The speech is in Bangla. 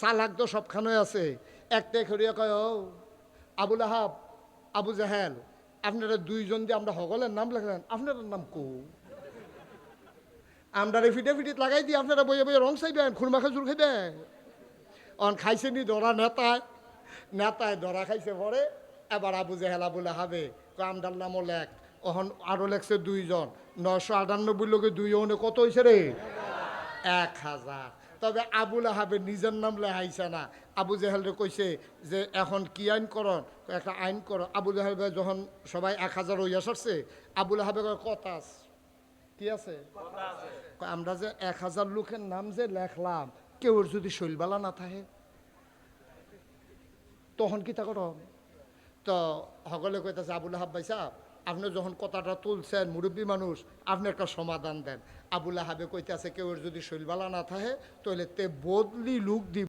চালাক তো সবখানে আছে। একটা করিয়া কয়, ও আবুল আহাব, আবু জাহেল, আপনারা দুইজন দিয়ে আমরা সকলের নাম লেখলেন, আপনার নাম কো? আমরা ফিটে ফিটিত লাগাই দিই, আপনারা বইয়ে বইয়ে রং চাইবেন, খুরমা খাজুর খাইবেন। অন খাইছে নি ধরা নেতায়, নেতায় ধরা খাইছে পরে। এবার আবু জাহেল আবুল আহাবে আমদার নামও লেখ, অহন আরো লেখছে দুইজন, 998 লোকে দুই ওনে কত হয়েছে রে? 1000। তবে আবুল আহাবের নিজের নাম লেখাইছে না। আবু জাহেলরে কইছে যে এখন কি আইন করন? একটা আইন করো। আবু জাহেল যখন সবাই 1000 হইয়া সরছে, আবুল আহাবে কথা আছে, কি আছে? কয়, আমরা যে 1000 লোকের নাম যে লেখলাম, কেউ যদি শৈলবালা না থাকে তখন কি তা করো? তো সকলে কইতেছে, আবুল আহাব ভাই সাহেব, আপনি যখন কথাটা তুলছেন, মুরব্বী মানুষ, আপনি একটা সমাধান দেন। আবুল আহাবে কইতেছে, কেউ যদি শৈলবালা না থাকে তাহলে তে বদলি লুক দিব।